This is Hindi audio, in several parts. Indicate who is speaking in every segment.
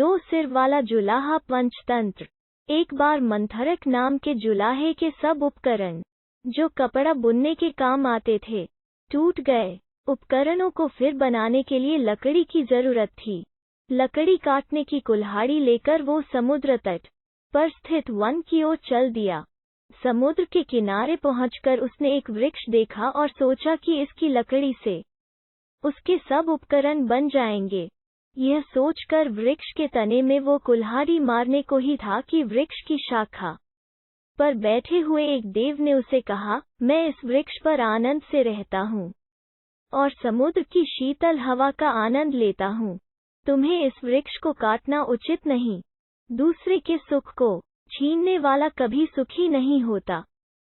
Speaker 1: दो सिर वाला जुलाहा पंचतंत्र। एक बार मंथरक नाम के जुलाहे के सब उपकरण, जो कपड़ा बुनने के काम आते थे, टूट गए। उपकरणों को फिर बनाने के लिए लकड़ी की जरूरत थी। लकड़ी काटने की कुल्हाड़ी लेकर वो समुद्र तट पर स्थित वन की ओर चल दिया। समुद्र के किनारे पहुंचकर उसने एक वृक्ष देखा और सोचा कि इसकी लकड़ी से उसके सब उपकरण बन जाएंगे। यह सोचकर वृक्ष के तने में वो कुल्हाड़ी मारने को ही था कि वृक्ष की शाखा पर बैठे हुए एक देव ने उसे कहा, मैं इस वृक्ष पर आनंद से रहता हूँ और समुद्र की शीतल हवा का आनंद लेता हूँ। तुम्हें इस वृक्ष को काटना उचित नहीं। दूसरे के सुख को छीनने वाला कभी सुखी नहीं होता।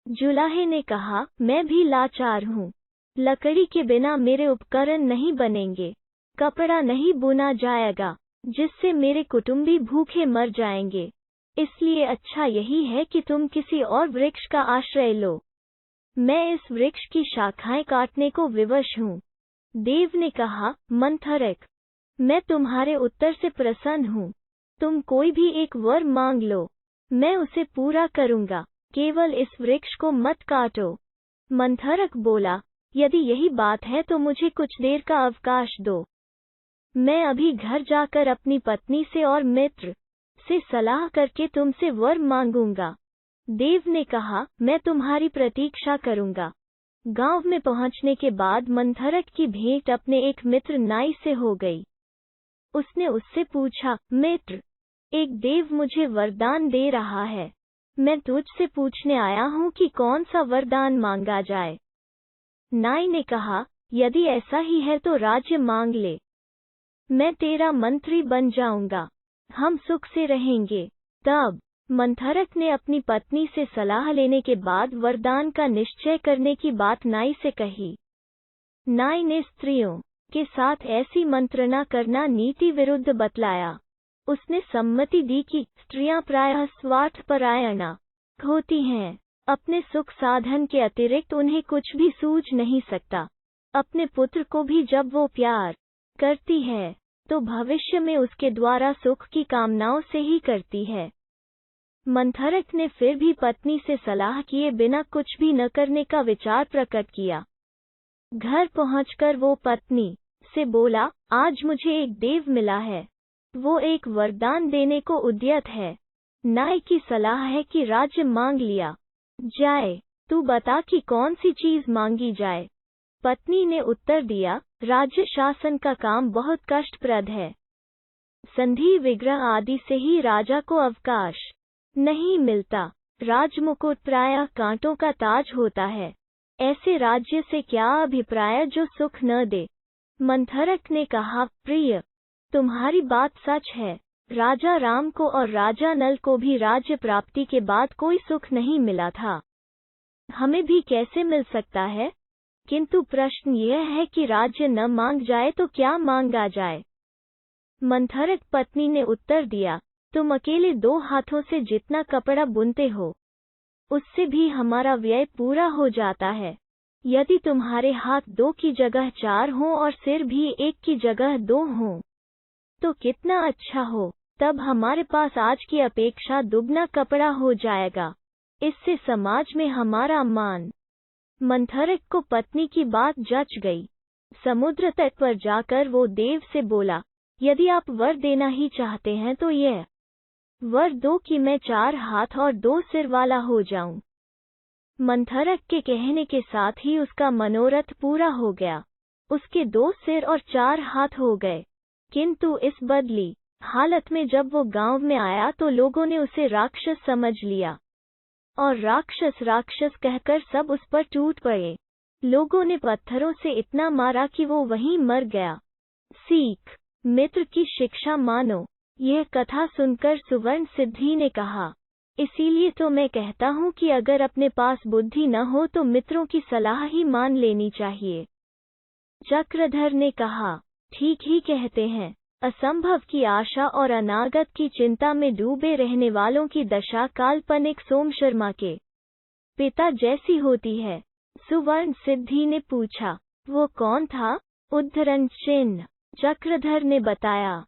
Speaker 1: जुलाहे ने कहा, मैं भी लाचार हूँ। लकड़ी के बिना मेरे उपकरण नहीं बनेंगे, कपड़ा नहीं बुना जाएगा, जिससे मेरे कुटुंबी भूखे मर जाएंगे। इसलिए अच्छा यही है कि तुम किसी और वृक्ष का आश्रय लो। मैं इस वृक्ष की शाखाएं काटने को विवश हूँ। देव ने कहा, मंथरक, मैं तुम्हारे उत्तर से प्रसन्न हूँ। तुम कोई भी एक वर मांग लो, मैं उसे पूरा करूँगा। केवल इस वृक्ष को मत काटो। मंथरक बोला, यदि यही बात है तो मुझे कुछ देर का अवकाश दो। मैं अभी घर जाकर अपनी पत्नी से और मित्र से सलाह करके तुमसे वर मांगूंगा। देव ने कहा, मैं तुम्हारी प्रतीक्षा करूंगा। गांव में पहुंचने के बाद मंथरक की भेंट अपने एक मित्र नाई से हो गई। उसने उससे पूछा, मित्र, एक देव मुझे वरदान दे रहा है। मैं तुझसे पूछने आया हूँ कि कौन सा वरदान मांगा जाए। नाई ने कहा, यदि ऐसा ही है तो राज्य मांग ले। मैं तेरा मंत्री बन जाऊंगा, हम सुख से रहेंगे। तब मंथरक ने अपनी पत्नी से सलाह लेने के बाद वरदान का निश्चय करने की बात नाई से कही। नाई ने स्त्रियों के साथ ऐसी मंत्रणा करना नीति विरुद्ध बतलाया। उसने सम्मति दी कि स्त्रियां प्रायः स्वार्थपरायणा होती हैं। अपने सुख साधन के अतिरिक्त उन्हें कुछ भी सूझ नहीं सकता। अपने पुत्र को भी जब वो प्यार करती है तो भविष्य में उसके द्वारा सुख की कामनाओं से ही करती है। मंथरक ने फिर भी पत्नी से सलाह किए बिना कुछ भी न करने का विचार प्रकट किया। घर पहुंचकर वो पत्नी से बोला, आज मुझे एक देव मिला है। वो एक वरदान देने को उद्यत है। नाई की सलाह है कि राज्य मांग लिया जाए। तू बता कि कौन सी चीज मांगी जाए। पत्नी ने उत्तर दिया, राज्य शासन का काम बहुत कष्टप्रद है। संधि विग्रह आदि से ही राजा को अवकाश नहीं मिलता। राजमुकुट प्रायः कांटों का ताज होता है। ऐसे राज्य से क्या अभिप्राय जो सुख न दे। मंथरक ने कहा, प्रिय, तुम्हारी बात सच है। राजा राम को और राजा नल को भी राज्य प्राप्ति के बाद कोई सुख नहीं मिला था। हमें भी कैसे मिल सकता है? किंतु प्रश्न यह है कि राज्य न मांग जाए तो क्या मांगा जाए। मंथरक पत्नी ने उत्तर दिया, तुम अकेले 2 हाथों से जितना कपड़ा बुनते हो, उससे भी हमारा व्यय पूरा हो जाता है। यदि तुम्हारे हाथ 2 की जगह 4 हों और सिर भी 1 की जगह 2 हों, तो कितना अच्छा हो। तब हमारे पास आज की अपेक्षा दुगना कपड़ा हो जाएगा। इससे समाज में हमारा मान। मंथरक को पत्नी की बात जच गई। समुद्र तट पर जाकर वो देव से बोला, यदि आप वर देना ही चाहते हैं तो यह वर दो कि मैं 4 हाथ और 2 सिर वाला हो जाऊं। मंथरक के कहने के साथ ही उसका मनोरथ पूरा हो गया। उसके 2 सिर और 4 हाथ हो गए। किंतु इस बदली हालत में जब वो गांव में आया तो लोगों ने उसे राक्षस समझ लिया और राक्षस कहकर सब उस पर टूट पड़े। लोगों ने पत्थरों से इतना मारा कि वो वहीं मर गया। सीख, मित्र की शिक्षा मानो। यह कथा सुनकर सुवर्ण सिद्धि ने कहा, इसीलिए तो मैं कहता हूँ कि अगर अपने पास बुद्धि न हो तो मित्रों की सलाह ही मान लेनी चाहिए। चक्रधर ने कहा, ठीक ही कहते हैं। असंभव की आशा और अनागत की चिंता में डूबे रहने वालों की दशा काल्पनिक सोम शर्मा के पिता जैसी होती है। सुवर्ण सिद्धि ने पूछा, वो कौन था? उद्धरण चिन्ह। चक्रधर ने बताया,